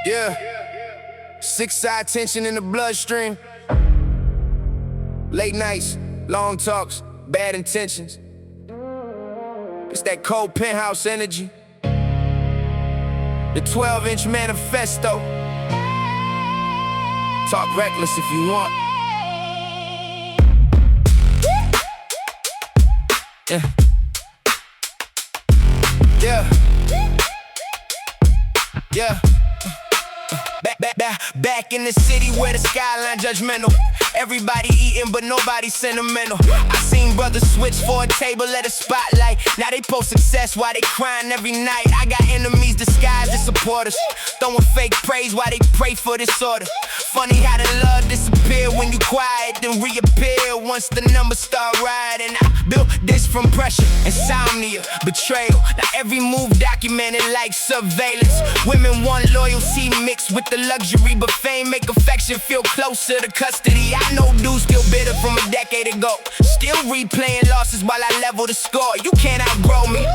Yeah. Six-side tension in the bloodstream. Late nights, long talks, bad intentions. It's that cold penthouse energy. The 12-inch manifesto. Talk reckless if you want. Yeah. Yeah. Yeah. Back in the city where the skyline judgmental. Everybody eating but nobody sentimental. I seen brothers switch for a table at a spotlight. Now they post success while they crying every night. I got enemies disguised as supporters, throwing fake praise while they pray for disorder. Funny how the love disappear when you quiet, then reappear once the numbers start riding. I built this from pressure, insomnia, betrayal. Now every move documented like surveillance. Women want loyalty mixed with the luxury, but fame make affection feel closer to custody. I know dudes still bitter from a decade ago, still replaying losses while I level the score. You can't outgrow me.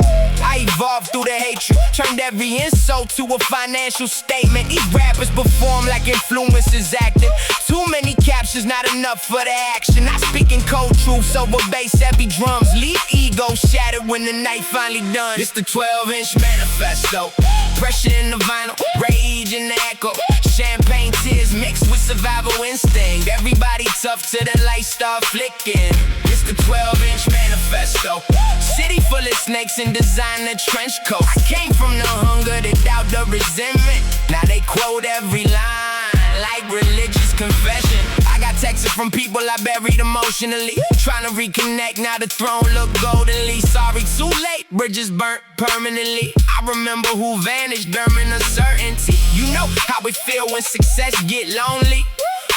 I evolved through the hatred, turned every insult to a financial statement. These rappers perform like influencers acting. Too many captions, not enough for the action. I speak in cold truths over bass heavy drums. Leave ego shattered when the night finally done. It's the 12-inch manifesto. Pressure in the vinyl, rage in the echo. Champagne tears mixed with survival instinct. Everybody tough till the lights start flicking. It's the 12-inch manifesto. City full of snakes and designer trench coats. I came from the hunger, the doubt, the resentment. Now they quote every line like religious confession. I got texts from people I buried emotionally, trying to reconnect, now the throne look goldenly. Sorry, too late, bridges burnt permanently. I remember who vanished during uncertainty. You know how it feel when success get lonely.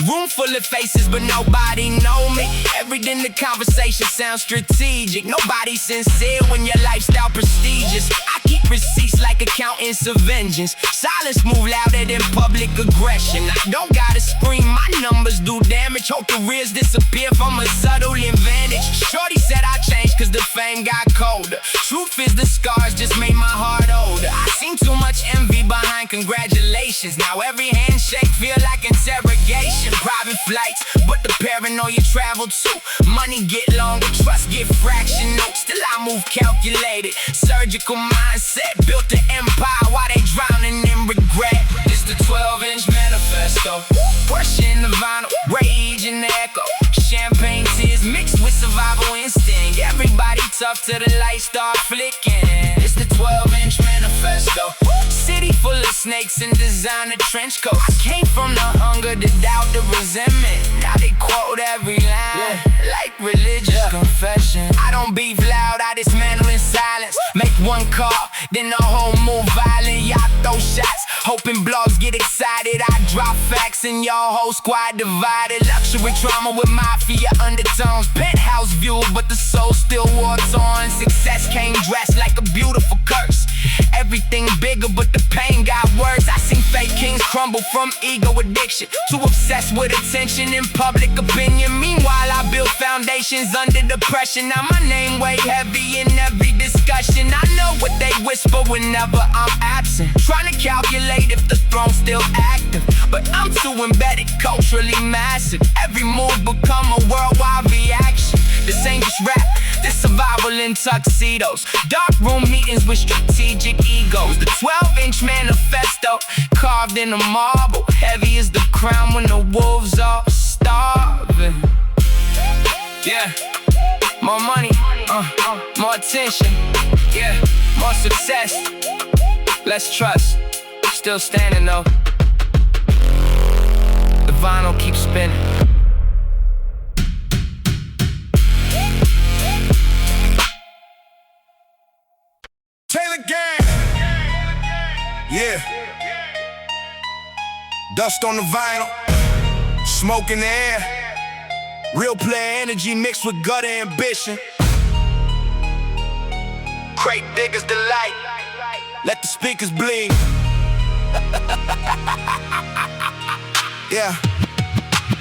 Room full of faces, but nobody know me. Everything the conversation sounds strategic. Nobody sincere when your lifestyle prestigious. I keep receipts like accountants of vengeance. Silence move louder than public aggression. I don't gotta scream, my numbers do damage. Hope the rears disappear from a subtle advantage. Shorty said I changed cause the fame got colder. Truth is the scars just made my heart older. I seen too much envy behind congratulations. Now every handshake feel like interrogation. Private flights, but the paranoia travel too. Money get longer, trust get fractional. Still I move calculated. Surgical mindset, built an empire while they drowning in regret. It's the 12-inch manifesto. Pressure in the vinyl, rage in the echo. Champagne tears mixed with survival instinct. Everybody tough till the lights start flicking. It's the 12-inch manifesto. City full of snakes and designer trench coats. I came from the hunger, the doubt, the resentment. Now they quote every line like religious confession. I don't beef loud, I dismantle in silence. Make one call, then the whole move violent. Y'all throw shots, hoping blogs get excited. I drop facts and y'all whole squad divided. Luxury trauma with mafia undertones. Penthouse view, but the soul still war torn. Success came dressed like a beautiful curse. Everything bigger, but the pain got worse. I seen fake kings crumble from ego addiction. Too obsessed with attention and public opinion. Meanwhile, I built foundations under depression. Now my name weigh heavy in every discussion. I know what they whisper whenever I'm absent. Trying to calculate if the throne's still active, but I'm too embedded, culturally massive. Every move become a worldwide reaction. This ain't just rap, this survival in tuxedos. Dark room meetings with strategic egos. The 12-inch manifesto, carved in a marble. Heavy as the crown when the wolves are starving. Yeah, more money, more attention. Yeah, more success, less trust. Still standing though. The vinyl keeps spinning. Taylor Gang. Yeah. Dust on the vinyl, smoke in the air. Real player energy mixed with gutter ambition. Crate diggers delight. Let the speakers bleed. Yeah.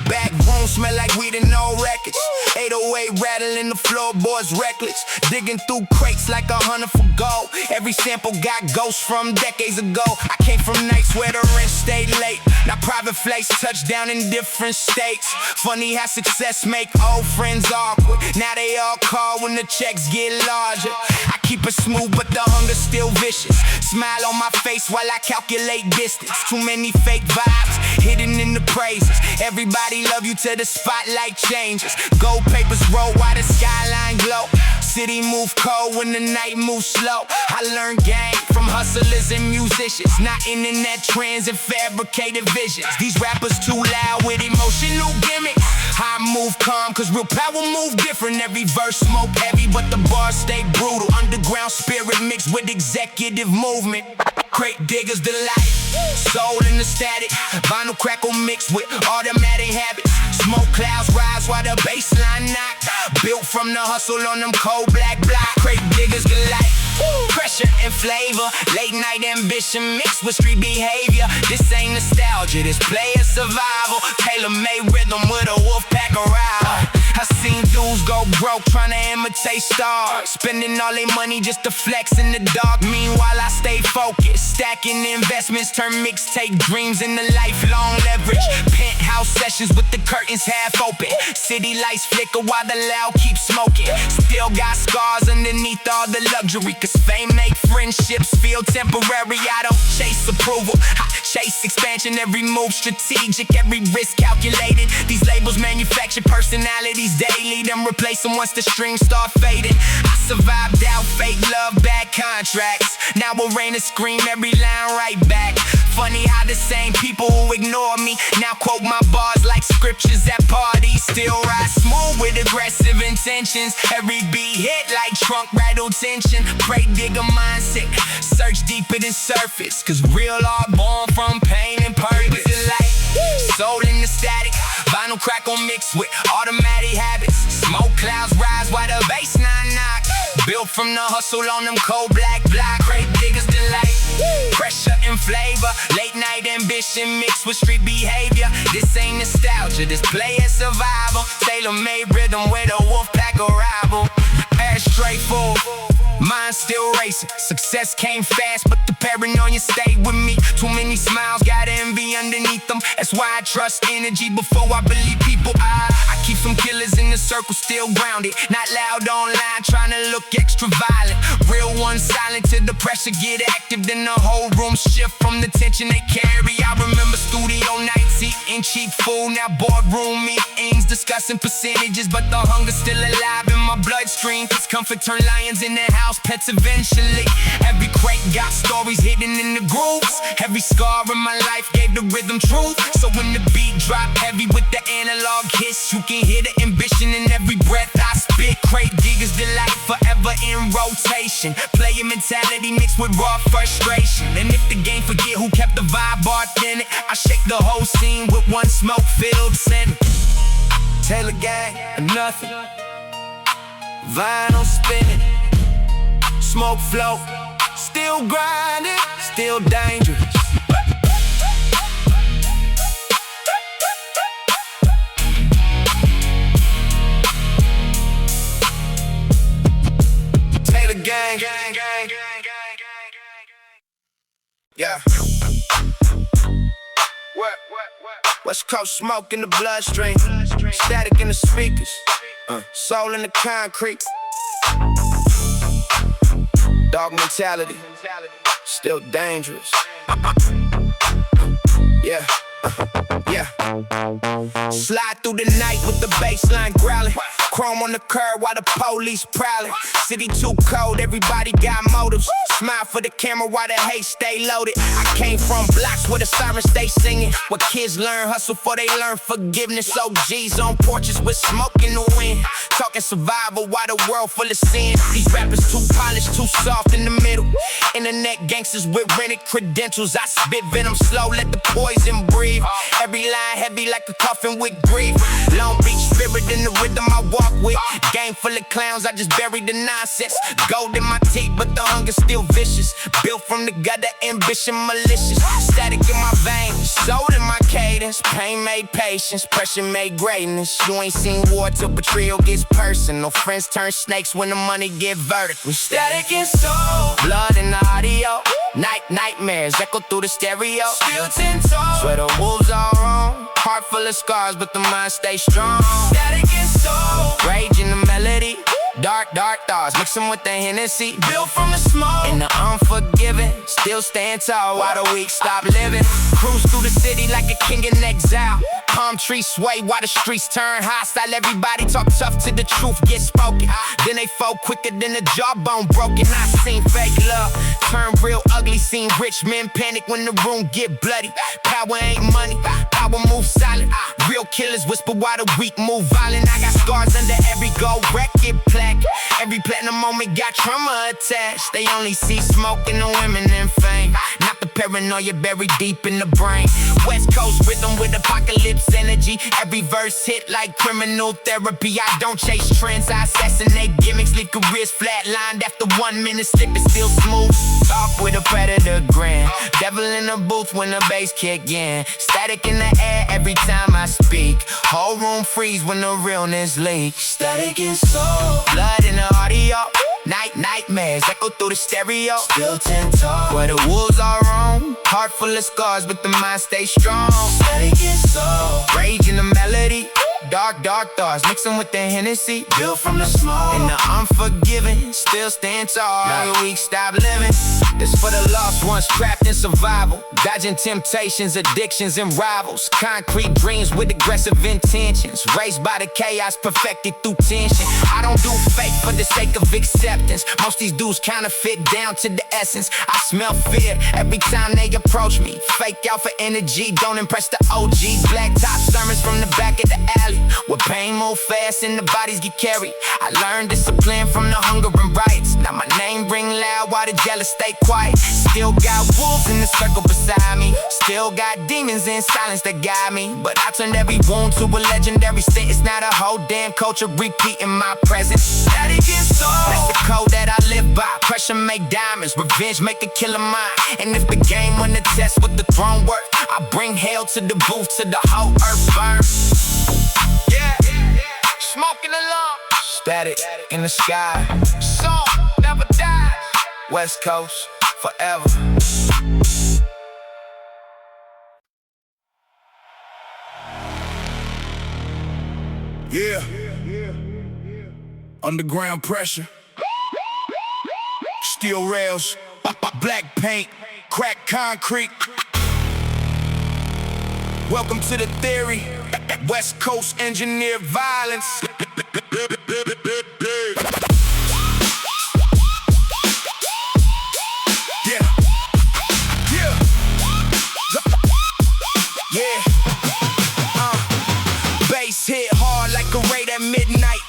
Back room smell like weed and no records. 808 rattling the floorboards reckless. Digging through crates like a hunter for gold. Every sample got ghosts from decades ago. I came from nights where the rent stayed late. Now private flights touchdown in different states. Funny how success make old friends awkward. Now they all call when the checks get larger. I keep it smooth but the hunger's still vicious. Smile on my face while I calculate distance. Too many fake vibes hidden in the praises. Everybody love you till the spotlight changes. Gold papers roll while the skyline glow. City move cold when the night moves slow. I learned game from hustlers and musicians, not internet trends and fabricated visions. These rappers too loud with emotional gimmicks. I move calm cause real power move different. Every verse smoke heavy but the bars stay brutal. Underground spirit mixed with executive movement. Crate diggers delight, soul in the static. Vinyl crackle mixed with automatic habits. Smoke clouds rise while the bassline knock. Built from the hustle on them cold black blocks. Crate diggers delight, pressure and flavor. Late night ambition mixed with street behavior. This ain't nostalgia, this player survival. Tailor-made rhythm with a wolf pack arrival. I seen dudes go broke trying to imitate stars, spending all their money just to flex in the dark. Meanwhile I stay focused, stacking investments, turn mixtape dreams into lifelong leverage. Penthouse sessions with the curtains half open. City lights flicker while the loud keep smoking. Still got scars underneath all the luxury, cause fame make friendships feel temporary. I don't chase approval, I chase expansion. Every move strategic, every risk calculated. These labels manufacture personalities daily, then replace them once the strings start fading. I survived doubt, fake love, bad contracts. Now a rain and scream every line right back. Funny how the same people who ignore me now quote my bars like scriptures at parties. Still ride smooth with aggressive intentions. Every beat hit like trunk rattle tension. Crate digger mindset, search deeper than surface, cause real art born from pain and purpose. Like soul in the static, vinyl crackle mixed with automatic habits. Smoke clouds rise while the bassline knock. Built from the hustle on them cold black blocks. Crate diggers delight, pressure and flavor. Late night ambition mixed with street behavior. This ain't nostalgia, this player survival. Tailor-made rhythm with a wolf pack arrival. Ashtray full, mind still racing. Success came fast, but the paranoia stayed with me. Too many smiles, got envy underneath them. That's why I trust energy before I believe people. I keep some killers in the circle, still grounded. Not loud online, trying to look extra violent. Real ones silent till the pressure get active. Then the whole room shift from the tension they carry. I remember studio nights, eating cheap food. Now boardroom meetings, discussing percentages. But the hunger's still alive in my bloodstream. It's comfort turn lions in the house, pets eventually. Every crate got stories hidden in the grooves. Every scar in my life gave the rhythm truth. So when the beat drop heavy with the analog hits, you can hear the ambition in every breath I spit. Crate diggers delight, forever in rotation. Player mentality mixed with raw frustration. And if the game forget who kept the vibe authentic, I shake the whole scene with one smoke-filled sentence. Taylor gang or nothing. Vinyl spinning, smoke float, still grinding, still dangerous. Taylor gang, yeah. West Coast smoke in the bloodstream, static in the speakers, soul in the concrete. Dog mentality, still dangerous. Yeah. Slide through the night with the bassline growling. Chrome on the curb while the police prowling. City too cold, everybody got motives. Smile for the camera while the hate stay loaded. I came from blocks where the sirens stay singing, where kids learn hustle before they learn forgiveness. OGs on porches with smoke in the wind, talking survival while the world full of sin. These rappers too polished, too soft in the middle. Internet met gangsters with rented credentials. I spit venom slow, let the poison breathe. Every line heavy like a coffin with grief. Long Beach spirit in the rhythm I walk with. Game full of clowns, I just buried the nonsense. Gold in my teeth, but the hunger's still vicious. Built from the gutter, ambition malicious. Static in my veins, soul in my cadence. Pain made patience, pressure made greatness. You ain't seen war till betrayal gets personal. Friends turn snakes when the money get vertical. Static and soul, blood in the audio. Nightmares echo through the stereo. Still 10 toes, swear the wolves are wrong. Heart full of scars, but the mind stays strong. Static and soul, rage in the melody. Dark thoughts, mixing with the Hennessy. Built from the smoke, and the unforgiving. Still stand tall while the weak stop living. Cruise through the city like a king in exile. Palm trees sway while the streets turn hostile. Everybody talk tough till the truth gets spoken. Then they fall quicker than the jawbone broken. I seen fake love turn real ugly. Seen rich men panic when the room get bloody. Power ain't money, power moves silent. Real killers whisper while the weak move violent. I got scars under every gold record plaque. Every platinum moment got trauma attached. They only see smoke and the women in fame, not the paranoia buried deep in the brain. West Coast rhythm with apocalypse energy. Every verse hit like criminal therapy. I don't chase trends, I assassinate gimmicks. Leave careers flatlined after 1 minute slip, it's still smooth. Off with a predator grin. Devil in the booth when the bass kick in. Static in the air every time I speak. Whole room freeze when the realness leaks. Static and soul, blood in the audio. Nightmares echo through the stereo. Still 10 toes, where the wolves are wrong. Heart full of scars, but the mind stays strong. Static and soul, rage in the melody. Dark thoughts, mixing with the Hennessy. Built from the smoke, and the unforgiving. Still stand tall, while the weak stop living. This for the lost ones trapped in survival. Dodging temptations, addictions, and rivals. Concrete dreams with aggressive intentions. Raised by the chaos, perfected through tension. I don't do fake for the sake of acceptance. Most these dudes counterfeit down to the essence. I smell fear every time they approach me. Fake out for energy, don't impress the OGs. Black top sermons from the back of the alley, where pain move fast and the bodies get carried. I learned discipline from the hunger and riots. Now my name ring loud while the jealous stay quiet. Still got wolves in the circle beside me. Still got demons in silence that guide me. But I turned every wound to a legendary state. It's not a whole damn culture repeating my presence. Static and soul, that's the code that I live by. Pressure make diamonds, revenge make a killer mind. And if the game won the test with the throne work, I bring hell to the booth till the whole earth burns. Yeah, smoking along. Static in the sky. Song never dies. West Coast forever. Yeah. Underground pressure. Steel rails. Black paint. Cracked concrete. Welcome to the theory. West Coast engineered violence. Bass hit hard like a raid at midnight.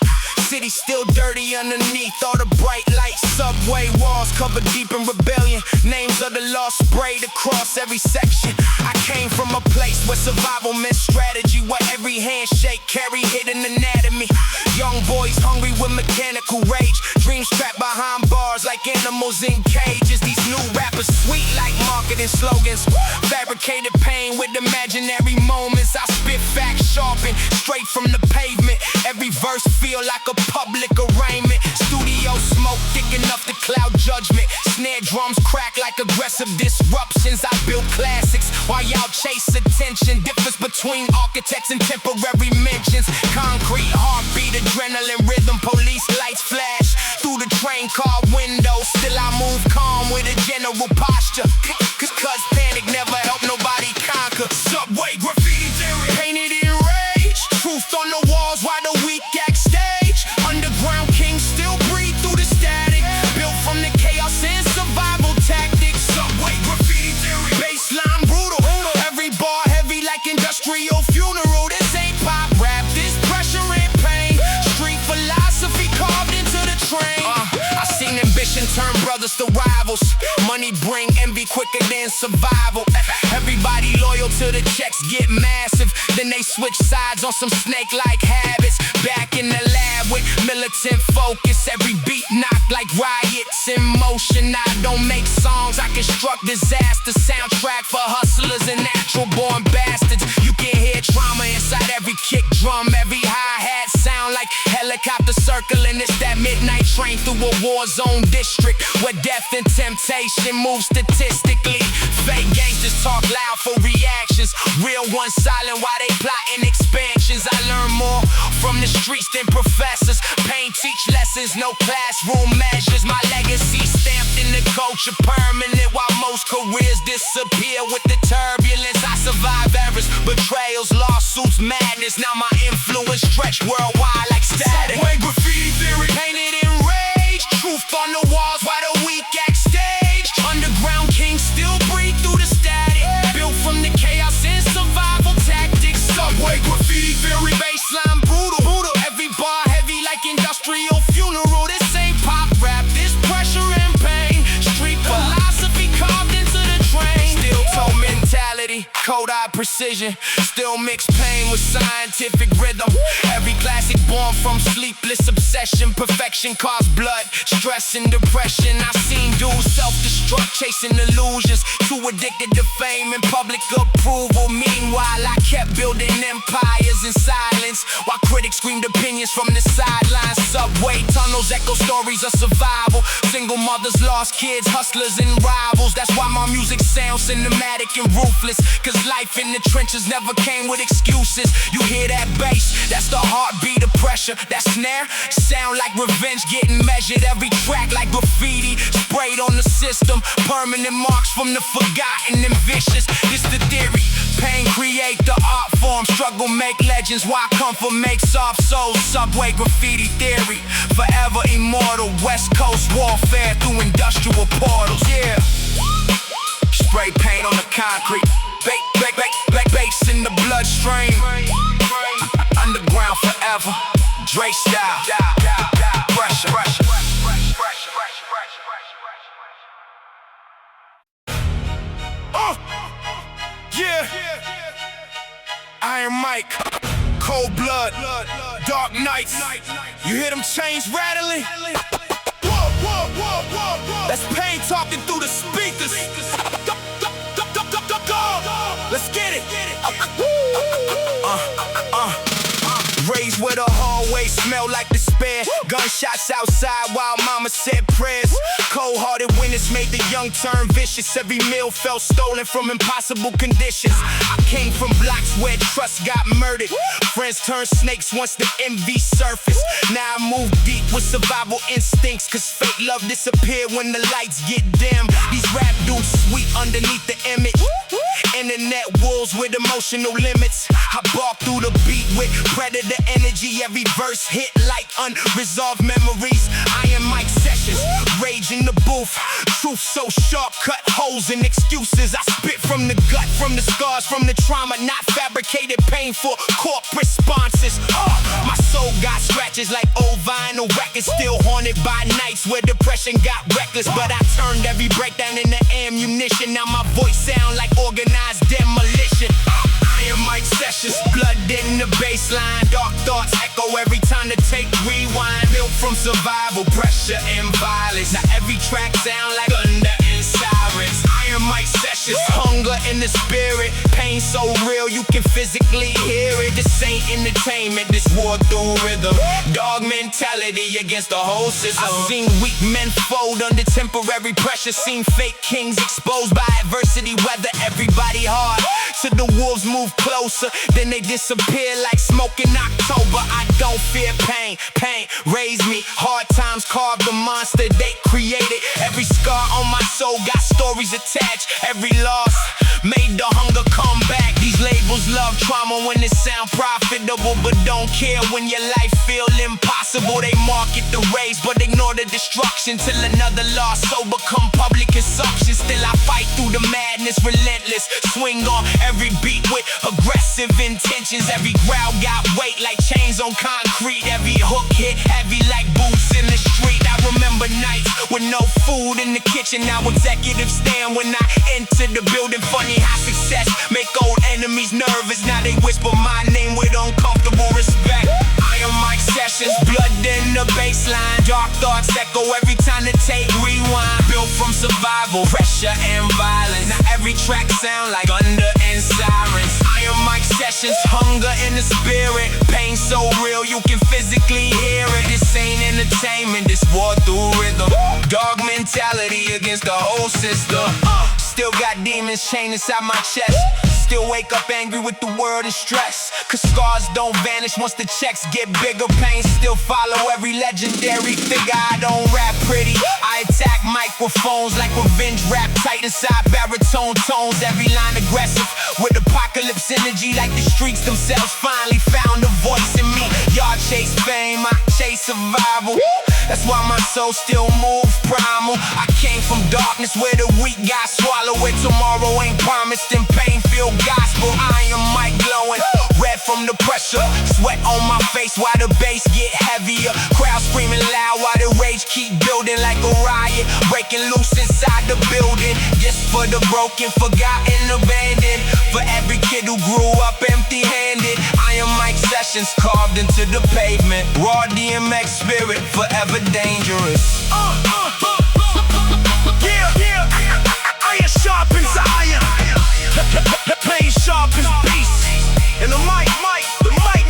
City still dirty underneath all the bright lights. Subway walls covered deep in rebellion. Names of the lost sprayed across every section. I came from a place where survival meant strategy, where every handshake carried hidden anatomy. Young boys hungry with mechanical rage. Dreams trapped behind bars like animals in cages. These new rappers sweet like marketing slogans. Fabricated pain with imaginary moments. I spit facts sharpened straight from the pavement. Every verse feel like a public arraignment. Studio smoke thick enough to cloud judgment. Snare drums crack like aggressive disruptions. I build classics while y'all chase attention. Difference between architects and temporary mentions. Concrete heartbeat, adrenaline rhythm. Police lights flash through the train car window. Still I move calm with a general posture. Cause panic never helped nobody conquer. Subway graffiti theory. Painted in rage. Truth on the walls while the weak act stage. Underground kings still breathe through the static. Built from the chaos and survival tactics. Subway graffiti theory. Baseline brutal. Every bar heavy like industrial funeral. This ain't pop rap, this pressure and pain. Street philosophy carved into the train. I seen ambition turn brothers to rivals. rivals. Money bring envy quicker than survival. Everybody loyal to the checks get massive. Then they switch sides on some snake-like habits. Back in the lab with militant focus. Every beat knocked like riots in motion. I don't make songs, I construct disaster. Soundtrack for hustlers and natural-born bastards. You can hear trauma inside every kick drum. Every hi-hat sound like helicopter circling. It's that midnight train through a war zone district where death and temptation move statistically. Fake gangsters talk loud for reactions. Real ones silent while they plotting expansions. I learn more from the streets than professors. Pain teach lessons, no classroom measures. My legacy stamped in the culture permanent, while most careers disappear with the turbulence. I survive errors, betrayals, lawsuits, madness. Now my influence stretch worldwide like static. Subway graffiti theory. Painted in rage, truth on the walls while the weak act stage. Underground kings still breathe through the static. Built from the chaos and survival tactics. Subway graffiti theory. Baseline brutal. Every bar heavy like industrial funeral. This ain't pop rap, this pressure and pain. Street philosophy carved into the train. Steel toe mentality, cold-eye precision. Still mix pain with scientific rhythm. Every classic born from sleepless obsession. Perfection caused blood, stress and depression. I've seen dudes self-destruct, chasing illusions. Too addicted to fame and public approval. Meanwhile, I kept building empires in silence, while critics screamed opinions from the sidelines. Subway tunnels echo stories of survival. Single mothers lost kids, hustlers and rivals. That's why my music sounds cinematic and ruthless. Cause life in the trenches never came with excuses. You hear that bass, that's the heartbeat of pressure. That snare, sound like revenge getting measured. Every track like graffiti, sprayed on the system. Permanent marks from the forgotten and vicious. This the theory, pain create the art form. Struggle make legends, why comfort make soft souls. Subway graffiti theory, forever immortal. West Coast warfare through industrial portals, yeah. Spray paint on the concrete, bass in the bloodstream. Underground forever, Dre style, pressure. Yeah. Iron Mike, cold blood, dark nights. You hear them chains rattling? That's pain talking through the speakers. Let's get it. Raised where the hallway smell like despair. Gunshots outside while mama said prayers. Cold-hearted witness made the young turn vicious. Every meal felt stolen from impossible conditions. I came from blocks where trust got murdered. Friends turned snakes once the envy surfaced. Now I move deep with survival instincts. Cause fake love disappear when the lights get dim. These rap dudes sweet underneath the image. Internet wolves with emotional limits. I bark through the beat with predator energy. Every verse hit like unresolved memories. Iron Mike sessions, rage in the booth. Truth so sharp, cut holes in excuses. I spit from the gut, from the scars, from the trauma. Not fabricated, painful corporate responses. My soul got scratches like old vinyl records. Still haunted by nights where depression got reckless. But I turned every breakdown into ammunition. Now my voice sound like organized demolition. Iron Mike sessions, blood in the baseline. Dark thoughts echo every time the tape rewind. Built from survival, pressure and violence. Now every track sound like thunder and sirens. Iron Mike sessions, hunger in the spirit. Pain so real you can physically hear it. This ain't entertainment, this war through rhythm. Dog mentality against the whole system. I've seen weak men fold under temporary pressure. Seen fake kings exposed by adversity. Weather everybody hard till the wolves move closer, then they disappear like smoke in October. I don't fear pain, pain raised me. Hard times carved the monster they created. Every scar on my soul got stories attached. Every loss made the hunger come back. These labels love trauma when it sound profitable, but don't care when your life feel impossible. They market the race but ignore the destruction till another loss so become public consumption. Still I fight through the madness, relentless. Swing on every beat with aggressive intentions. Every growl got weight like chains on concrete. Every hook hit heavy like boots in the street. I remember nights with no food in the kitchen. Now executives stand when I enter the building. Funny how success make old enemies nervous. Now they whisper my name with uncomfortable respect. I am Mike Sessions, blood in the baseline. Dark thoughts echo every time the tape rewind. Built from survival, pressure and violence. Now every track sound like thunder and sirens. I am Mike Sessions, hunger in the spirit. Pain so real you can physically hear it. This ain't entertainment, this war through rhythm. Dog mentality against the whole system. Still got demons chained inside my chest. Still wake up angry with the world and stress. Cause scars don't vanish once the checks get bigger. Pain still follow every legendary figure. I don't rap pretty, I attack microphones like revenge rap. Tight inside baritone tones, every line aggressive. With apocalypse energy like the streets themselves finally found a voice in me. Y'all chase fame, I chase survival. That's why my soul still moves primal. I came from darkness where the weak got swallowed. Where tomorrow ain't promised and pain feel gospel. I am Mike glowing, red from the pressure. Sweat on my face while the bass get heavier. Crowd screaming loud while the rage keep building like a riot. Breaking loose inside the building. Just for the broken, forgotten, abandoned. For every kid who grew up empty-handed. I am Mike Sessions carved into the pavement. Raw DMX spirit, forever dangerous. Yeah. Iron sharpens iron. Pain sharpens beast. And the mic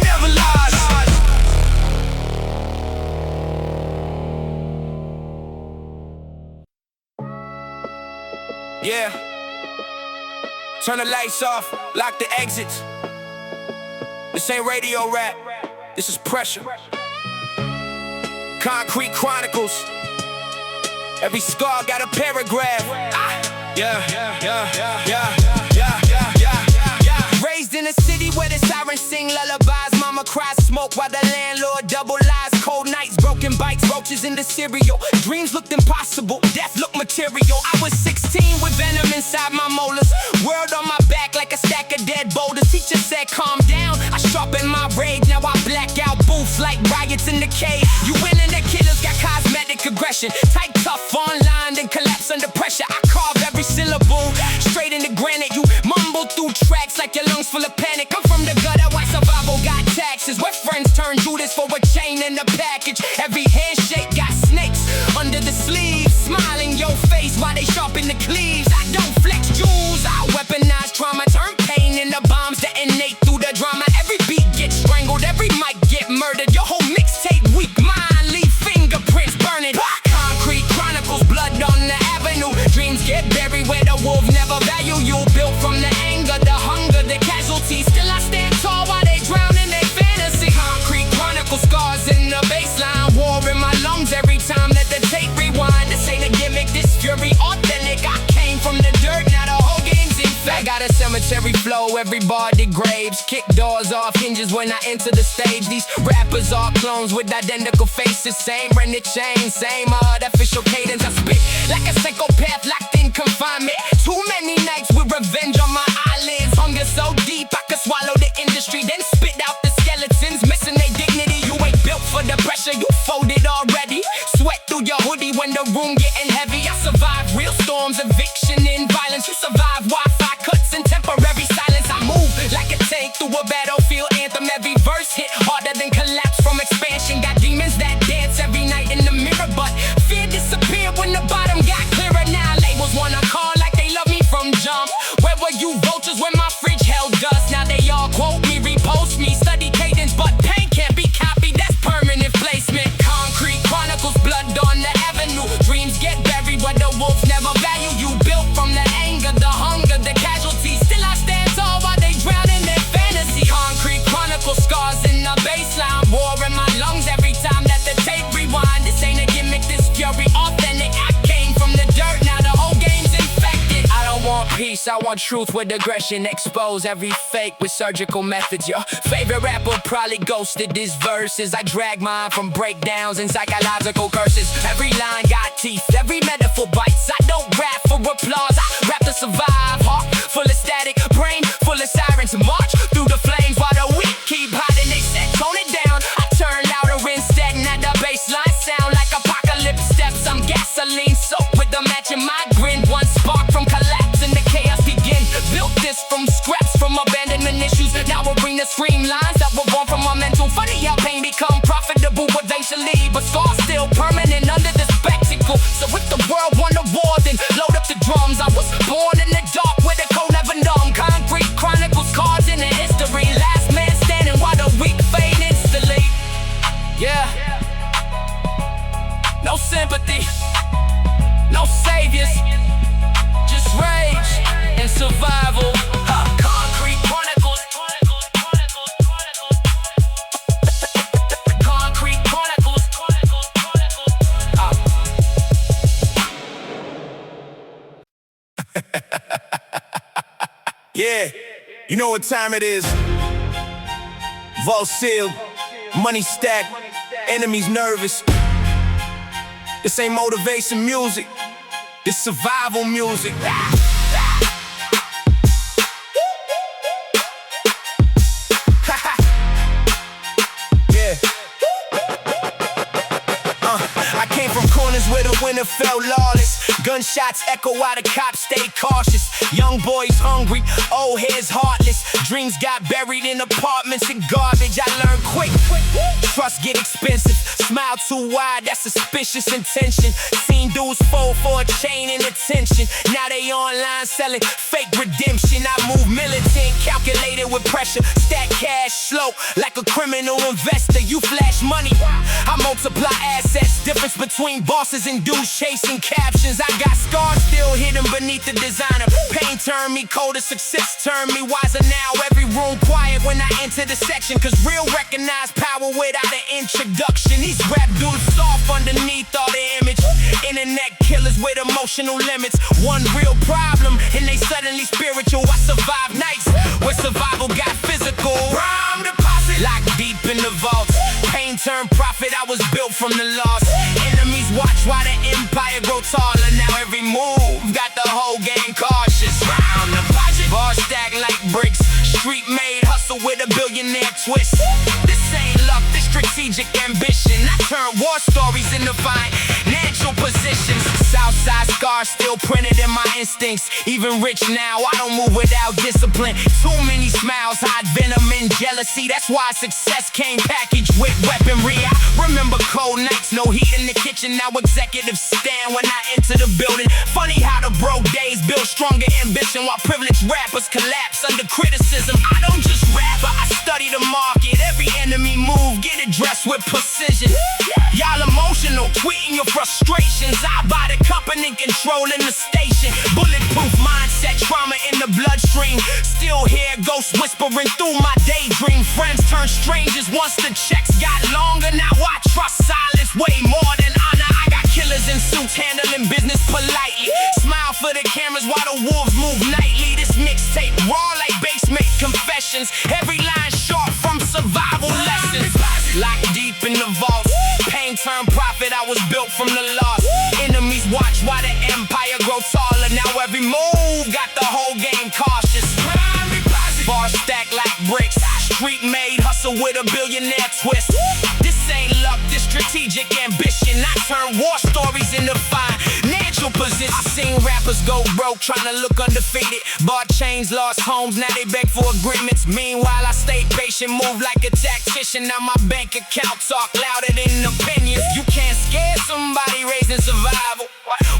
never lies. Yeah. Turn the lights off, lock the exits. This ain't radio rap, this is pressure. Concrete Chronicles. Every scar got a paragraph. Yeah. Raised in a city where the sirens sing lullabies. Mama cries smoke while the landlord double lies. Cold nights, broken bikes, roaches in the cereal. Dreams looked impossible, death looked material. I was 16 with venom inside my molars. World on my back like a stack of dead boulders. Teacher said calm down, I sharpened my rage. Now I black out booths like riots in the cave. You winning the killers got cosmetic aggression. Tight tough online, then collapse under pressure. I carve every syllable straight into granite. You mumble through tracks like your lungs full of panic. I'm from the gutter, white survival got taxes. Where friends turn Judas for a chain and a package. Every handshake got snakes under the sleeves. Smiling your face while they sharpen the cleaves. I don't flex jewels, I weaponize trauma. Turn pain into bombs that innate through the drama. Every beat gets strangled, every mic get murdered. Your whole mixtape weak mind, leave fingerprints burning. Concrete Chronicles, blood on the avenue. Dreams get buried where the wolves never value you. Built from the anger, the hunger, the casualties. Still I stand tall while they drown in their fantasy. Concrete Chronicles, scars in the baseline. War in my lungs every time that the tape rewind. This ain't a gimmick, this fury authentic. I came from the dirt, now the whole game's in fact. I got a cemetery flow, every bar degrades. Kick doors off hinges when I enter the stage. These rappers are clones with identical faces. Same rented chain, same artificial cadence. I spit like a psychopath locked in confinement. Too many nights with revenge on my eyelids. Hunger so deep I could swallow the industry, then spit out the skeletons, missing their dignity. You ain't built for the pressure, you folded already. Sweat through your hoodie when the room getting heavy. I survived real storms, eviction and violence. You survived Wi-Fi cuts and temporary silence. I move like a tank through a battlefield anthem. Every verse hit harder than collapse from expansion. Got demons that dance every night in the mirror, but fear disappeared when the bottom got clearer. Now labels wanna call like they love me from jump. Where were you vultures when my fridge held dust? Now they all quote me, repost me, study cadence, but pain can't be copied, that's permanent placement. Concrete Chronicles, blood on the avenue. Dreams get buried where the wolves never value you. Built from the anger, the hunger, the casualties. Still I stand tall while they drown in their fantasy. Concrete Chronicles, scars in the baseline. War in my lungs every time that the tape rewind. This ain't a gimmick, this fury authentic. I came from the dirt, now the whole game's infected. I don't want peace, I want truth with aggression. Expose every fake with surgical methods. Your favorite rapper probably ghosted these verses. I drag mine from breakdowns and psychological curses. Every line got teeth, every metaphor bites. I don't rap for applause, I rap to survive. Heart full of static, brain full of sirens. March through the flames while the weak keep hiding. They said tone it down, I turn louder instead. Now the baseline sound like apocalypse steps. I'm gasoline survival. Concrete chronicles. Concrete chronicles. Yeah, you know what time it is. Vault sealed, money stacked, enemies nervous. This ain't motivation music, this survival music. Yeah. I came from corners where the winter felt lawless. Gunshots echo while the cops stayed cautious. Young boys hungry, old heads heartless. Dreams got buried in apartments and garbage. I learned quick, trust get expensive. Smile too wide, that's suspicious intention. Seen dudes fold for a chain and attention. Now they online selling fake redemption. I move militant, calculated with pressure. Stack cash slow, like a criminal investor. You flash money, I multiply assets. Difference between bosses and dudes chasing captions. I got scars still hidden beneath the designer. Pain turned me colder, success turned me wiser. Now every room quiet when I enter the section, cause real recognize power without an introduction. These rap dudes soft underneath all the image. Internet killers with emotional limits. One real problem and they suddenly spiritual. I survived nights where survival got physical. Rhyme deposit locked deep in the vaults. Pain turned profit, I was built from the loss. Enemies watch while the empire grow taller. Now every move got the whole gang cautious. Round the budget, bar stacked like bricks. Street made hustle with a billionaire twist. This ain't luck, this strategic ambition. I turn war stories into financial positions. Southside scars still printed in my instincts. Even rich now, I don't move without discipline. Too many smiles hide venom and jealousy. That's why success came packaged with weaponry. I remember cold nights, no heat in the kitchen. Now executives stand when I enter the building. Funny how the broke days build stronger ambition, while privileged rappers collapse under criticism. I don't just rap, but I study the market. Every enemy move get addressed with precision. Y'all emotional, tweeting your frustrations. I buy the company, controlling the station. Bulletproof mindset, trauma in the bloodstream. Still hear ghosts whispering through my daydream. Friends turn strangers once the checks got longer. Now I trust silence way more than honor. I got killers in suits handling business politely. Smile for the cameras while the wolves move nightly. This mixtape raw like basement confessions. Every line short from survival lessons. Locked deep in the vault. Pain turned profit, I was built from the loss. Enemies watch while the empire grow taller. Now every move got the whole game cautious. Bar stacked like bricks. Street made hustle with a billionaire twist. This ain't luck, this strategic ambition. I turn war stories into financial positions. I seen rappers go broke trying to look undefeated. Bought chains, lost homes, now they beg for agreements. Meanwhile I stayed patient, move like a tactician. Now my bank account talk louder than opinions. You can't scare somebody raising survival,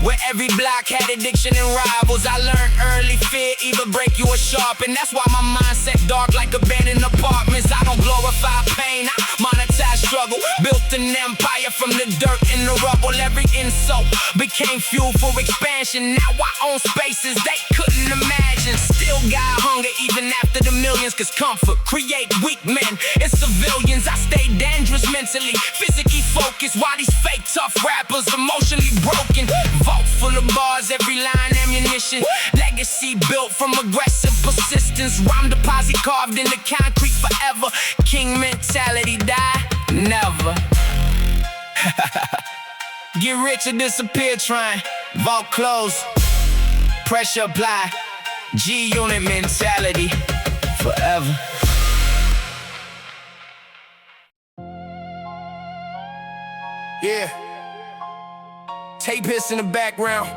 where every block had addiction and rivals. I learned early fear either break you or sharpen. That's why my mindset dark like abandoned apartments. I don't glorify pain, I monetize struggle. Built an empire from the dirt and the rubble. Every insult became fuel for expansion. Now I own spaces they couldn't imagine. Still got hunger even after the millions. Cause comfort create weak men and civilians. I stay dangerous mentally, physically focused, while these fake tough rappers emotionally broken. Vault full of bars, every line ammunition. Legacy built from aggressive persistence. Rhyme deposit carved in the concrete forever. King mentality die never. Get rich or disappear trying. Vault closed, pressure apply. G-unit mentality forever. Yeah. Tape hits in the background.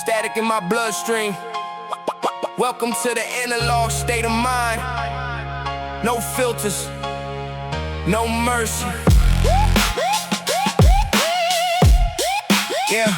Static in my bloodstream. Welcome to the analog state of mind. No filters, no mercy. Yeah.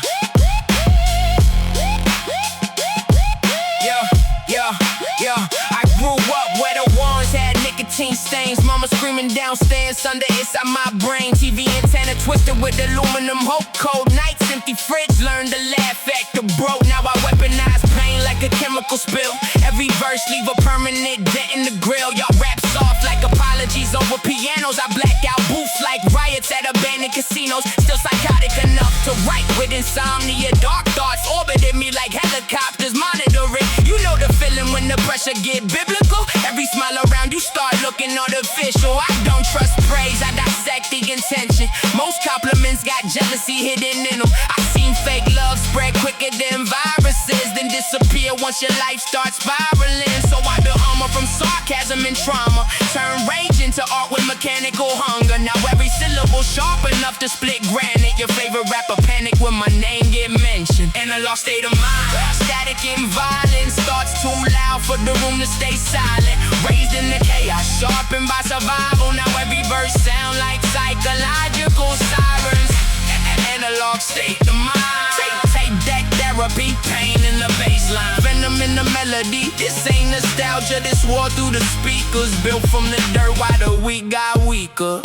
I grew up where the walls had nicotine stains. Mama screaming downstairs under inside my brain. TV antenna twisted with aluminum hope. Cold nights, empty fridge, learned to laugh at the broke. Now I weaponize pain like like a chemical spill. Every verse leave a permanent dent in the grill. Y'all rap soft like apologies over pianos. I black out booths like riots at abandoned casinos. Still psychotic enough to write with insomnia. Dark thoughts orbited me like helicopters monitoring. You know the feeling when the pressure get biblical. Every smile around you start looking artificial. I don't trust praise, I dissect the intention. Most compliments got jealousy hidden in them. I've seen fake love spread quicker than viruses, then disappear once your life starts spiraling. So I build armor from sarcasm and trauma, turn rage into art with mechanical hunger. Now every syllable sharp enough to split granite. Your favorite rapper panic when my name get mentioned. In a lost state of mind, static and violence. Thoughts too loud for the room to stay silent. Raised in the chaos, sharpened by survival. Now every verse sound like psychological sirens. Analog state of mind. Tape deck therapy, pain in the baseline, venom in the melody. This ain't nostalgia, this war through the speakers. Built from the dirt while the weak got weaker.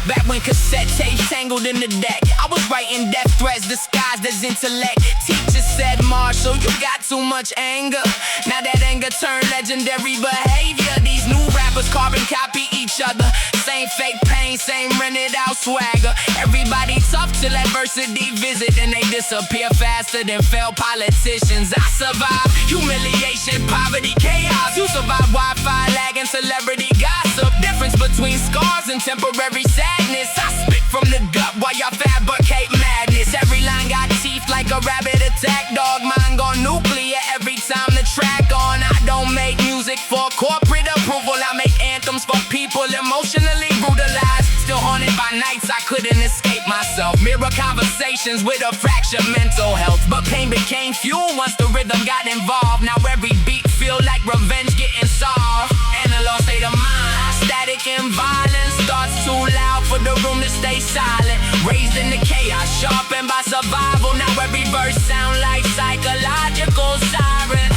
Back when cassette tapes tangled in the deck, I was writing death threats disguised as intellect. Teachers said, Marshall, you got too much anger. Now that anger turned legendary behavior. These new rappers carbon copy each other. Same fake pain, same rented out swagger. Everybody tough till adversity visit, and they disappear faster than failed politicians. I survived humiliation, poverty, chaos. You survived Wi-Fi, lag, and celebrity gossip. Difference between scars and temporary sadness. I spit from the gut while y'all fabricate madness. Every line got teeth like a rabbit attack dog. Mine gone nuclear every time the track on. I don't make music for corporate approval. I make anthems for people emotionally brutalized. Still haunted by nights I couldn't escape myself. Mirror conversations with a fractured mental health. But pain became fuel once the rhythm got involved. Now every beat feel like revenge getting solved. Analog state of mind, static and violence. Thoughts too loud for the room to stay silent. Raised in the chaos, sharpened by survival. Now every verse sound like psychological siren.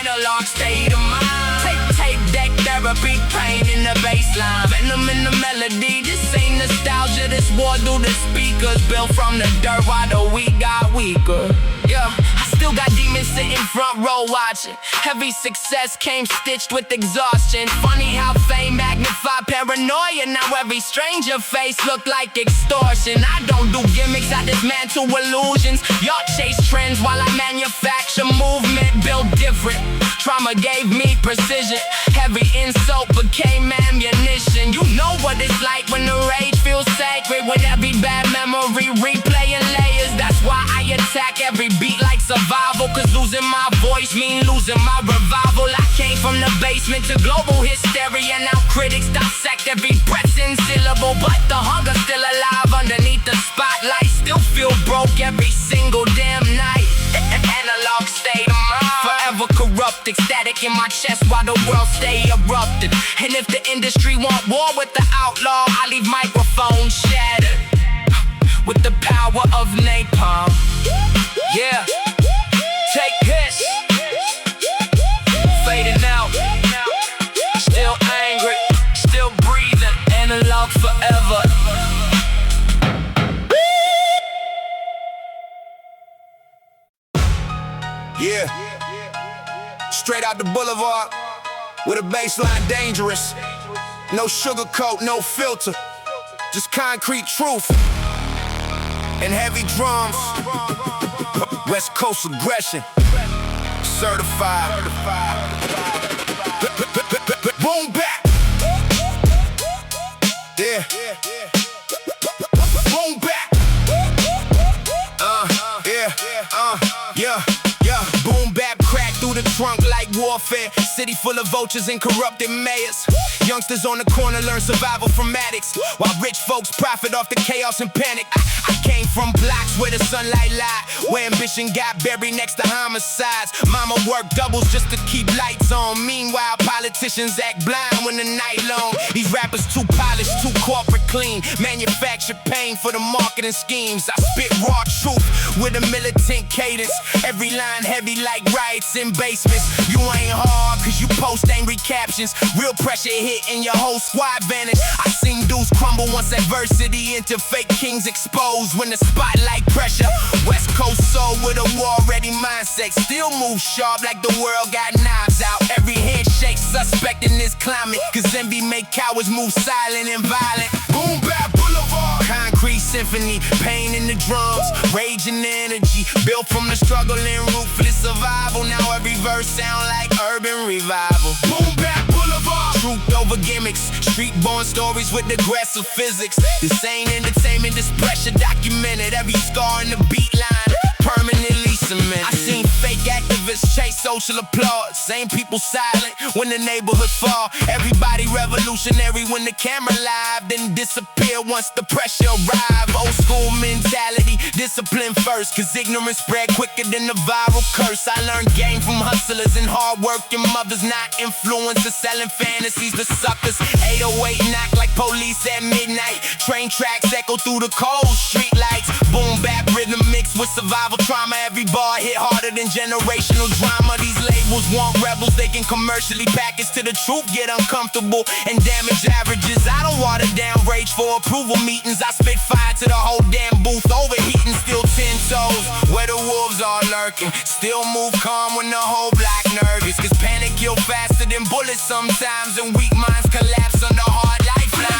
Analog state of mind. Tape deck therapy, pain in the baseline, venom in the melody. This ain't nostalgia, this war through the speakers. Built from the dirt while the weak got weaker. Yeah, I still got demons sitting front row watching. Heavy success came stitched with exhaustion. Funny how fame magnified paranoia. Now every stranger face look like extortion. I don't do gimmicks, I dismantle illusions. Y'all chase trends while I manufacture movement. Built different, trauma gave me precision. Heavy insult became ammunition. You know what it's like when the rage feels sacred. With every bad memory replaying layers. That's why I attack every beat like survival. Cause losing my voice mean losing my revival. I came from the basement to global hysteria. Now critics dissect every breath and syllable. But the hunger still alive underneath the spotlight. Still feel broke every single damn night. Analog state of mind. Forever corrupted, static in my chest while the world stay erupted. And if the industry want war with the outlaw, I leave microphones shattered with the power of napalm. Yeah, take this. Fading out, still angry, still breathing. Analog forever. Yeah, straight out the boulevard with a baseline dangerous. No sugarcoat, no filter, just concrete truth and heavy drums. West Coast aggression, certified. Boom back. Yeah. Boom back. Yeah. Boom bap crack through the trunk like warfare. City full of vultures and corrupted mayors. Youngsters on the corner learn survival from addicts, while rich folks profit off the chaos and panic. I came from blocks where the sunlight lied, where ambition got buried next to homicides. Mama worked doubles just to keep lights on. Meanwhile, politicians act blind when the night long. These rappers too polished, too corporate clean. Manufactured pain for the marketing schemes. I spit raw truth with a militant cadence. Every line heavy like riots in basements. You ain't hard cause you post angry captions. Real pressure hit and your whole squad vanish. I seen dudes crumble once adversity into fake kings exposed. When the spotlight pressure, West Coast soul with a war-ready mindset. Still move sharp like the world got knives out. Every handshake suspect in this climate, cause envy make cowards move silent and violent. Boom bap boulevard. Concrete symphony, pain in the drums, rage in the energy, built from the struggle and ruthless survival. Now every verse sound like urban revival. Boom bap boulevard. Truth over gimmicks, street-born stories with aggressive physics. This ain't entertainment, this pressure documented. Every scar in the beat line permanently cemented. I seen fake activists chase social applause. Same people silent when the neighborhood fall. Everybody revolutionary when the camera live, then disappear once the pressure arrive. Old school mentality, discipline first, cause ignorance spread quicker than the viral curse. I learned game from hustlers and hard-working mothers, not influencers selling fantasies to suckers. 808 knock like police at midnight. Train tracks echo through the cold street lights. Boom bap rhythm mixed with survival trauma. Every bar hit harder than generational drama. These labels want rebels, they can commercially package to the truth, get uncomfortable and damage averages. I don't water down rage for approval meetings. I spit fire to the whole damn booth, overheating, still 10 toes where the wolves are lurking. Still move calm when the whole block nervous, cause panic kill faster than bullets sometimes, and weak minds collapse under hard lifelines.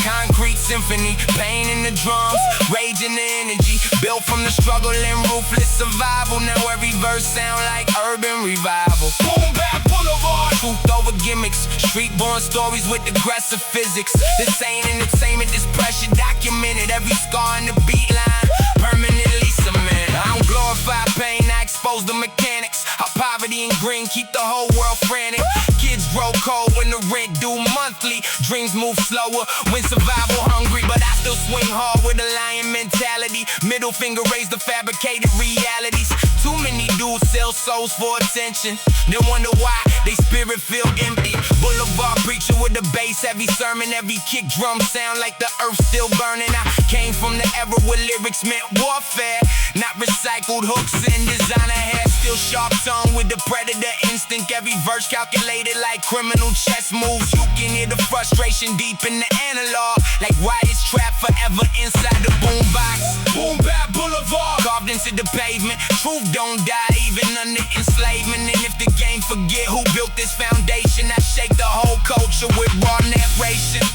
Concrete symphony, pain in the drums, rage in the energy, built from the struggle and ruthless survival. Now every verse sound like urban revival. Boom bap boulevard. Truth over gimmicks, street-born stories with aggressive physics. This ain't entertainment, this pressure documented. Every scar in the beat line permanently cemented. I don't glorify pain, I expose the mechanics. How poverty and greed keep the whole world frantic. Kids grow cold when the rent due monthly. Dreams move slower when survival hungry, but I still swing hard with a lion mentality. Middle finger raised the fabricated realities. Too many dudes sell souls for attention, then wonder why they spirit feel empty. Boulevard preacher with the bass, heavy sermon. Every kick drum sound like the earth still burning. I came from the era where lyrics meant warfare, not recycled hooks and designer hair. Still sharp tongue with the predator instinct. Every verse calculated like criminal chess moves. You can hear the frustration deep in the analog, like riots trapped forever inside the boombox. Boom bap boulevard. Carved into the pavement, truth don't die even under enslavement. And if the game forget who built this foundation, I shake the whole culture with raw narration.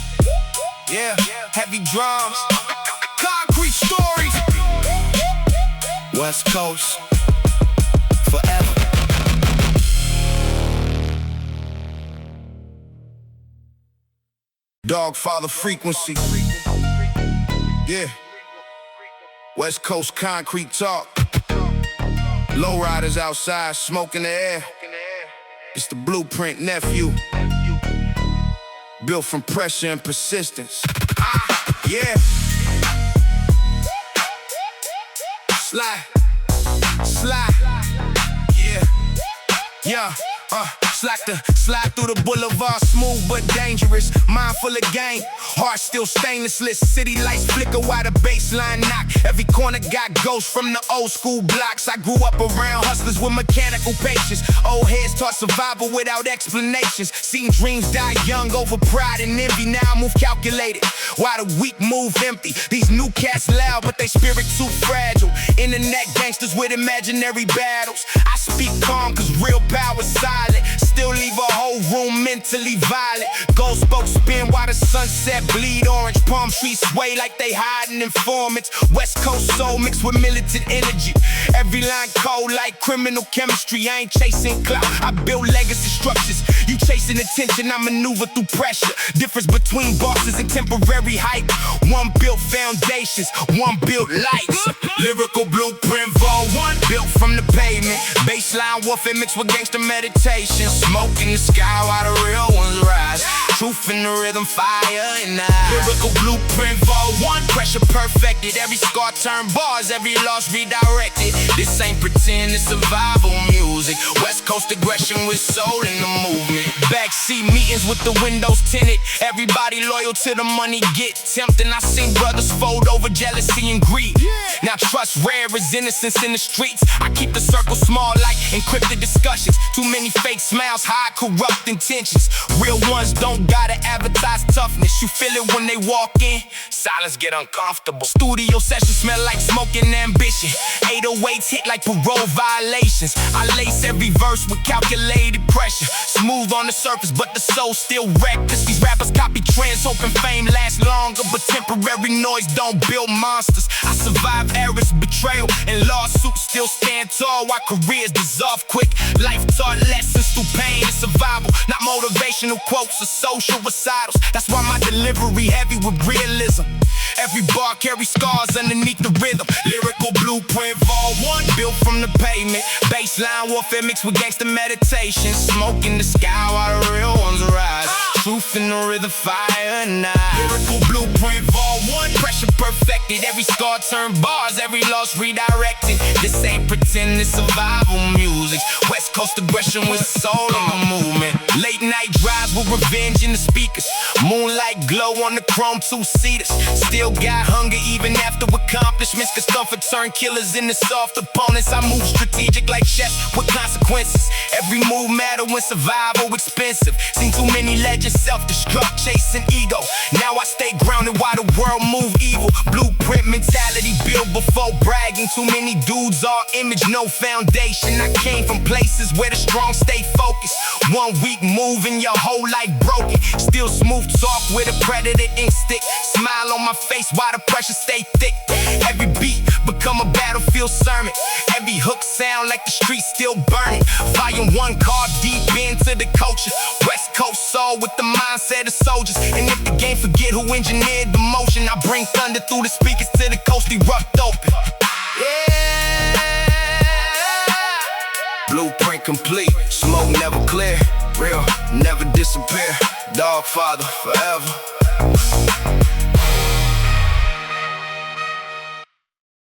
Yeah, heavy drums, concrete stories. West Coast, forever. Dog father frequency. Yeah. West Coast concrete talk. Lowriders outside, smoke in the air. It's the blueprint nephew, built from pressure and persistence. Yeah. Slide. Yeah. Slide through the boulevard, smooth but dangerous. Mind full of game, heart still stainless. City lights flicker while the baseline knock. Every corner got ghosts from the old school blocks. I grew up around hustlers with mechanical patience. Old heads taught survival without explanations. Seen dreams die young over pride and envy. Now I move calculated while the weak move empty. These new cats loud but they spirit too fragile. Internet gangsters with imaginary battles. I speak calm cause real power's silent. Still leave a whole room mentally violent. Gold spokes spin while the sunset bleed orange. Palm trees sway like they hiding informants. West Coast soul mixed with militant energy. Every line cold like criminal chemistry. I ain't chasing clout, I build legacy structures. You chasing attention, I maneuver through pressure. Difference between bosses and temporary hype. One built foundations, one built lights. Lyrical blueprint, vol 1, built from the pavement. Baseline warfare mixed with gangster meditation. Smoke in the sky while the real ones rise. Truth in the rhythm, fire in the eyes. Lyrical blueprint, vol 1, pressure perfected. Every scar turned bars, every loss redirected. This ain't pretend, it's survival music. West Coast aggression with soul in the movement. Backseat meetings with the windows tinted. Everybody loyal to the money, get tempting. I seen brothers fold over jealousy and greed. Now trust rare as innocence in the streets. I keep the circle small like encrypted discussions. Too many fake smiles, hide corrupt intentions. Real ones don't gotta advertise toughness. You feel it when they walk in, silence get uncomfortable. Studio sessions smell like smoking ambition. 808s hit like parole violations. I lace every verse with calculated pressure. Smooth on the surface, but the soul still reckless. These rappers copy trends, hoping fame lasts longer, but temporary noise don't build monsters. I survive errors, betrayal, and lawsuits. Still stand tall while careers dissolve quick. Life taught lessons through pain and survival, not motivational quotes or social recitals. That's why my delivery heavy with realism. Every bar carries scars underneath the rhythm. Lyrical blueprint, vol 1, built from the pavement. Baseline warfare mixed with gangster meditation. Smoke in the sky while the real ones rise. Truth in the rhythm, fire and ice. Lyrical blueprint, vol 1, pressure perfected. Every scar turned bars, every loss redirected. This ain't pretend, it's survival music. West Coast aggression with soul in the movement. Late night drives with revenge in the speakers. Moonlight glow on the chrome two-seaters. Still got hunger even after accomplishments. Cause comfort turn killers into soft opponents. I move strategic like chess with consequences. Every move matter when survival expensive. Seen too many legends self-destruct, chasing ego. Now I stay grounded while the world move evil. Blueprint mentality built before bragging. Too many dudes all image, no foundation. I came from places where the strong stay focused. 1 week move and your whole life broken. Still smooth talk with a predator instinct. Smile on my face while the pressure stay thick. Every beat become a battlefield sermon. Every hook sound like the streets still burning. Volume 1 carved deep into the culture. West Coast soul with the mindset of soldiers. And if the game forget who engineered the motion, I bring thunder through the speakers to the coast erupt open. Yeah. Blueprint complete, smoke never clear. Real, never disappear. Dog father forever.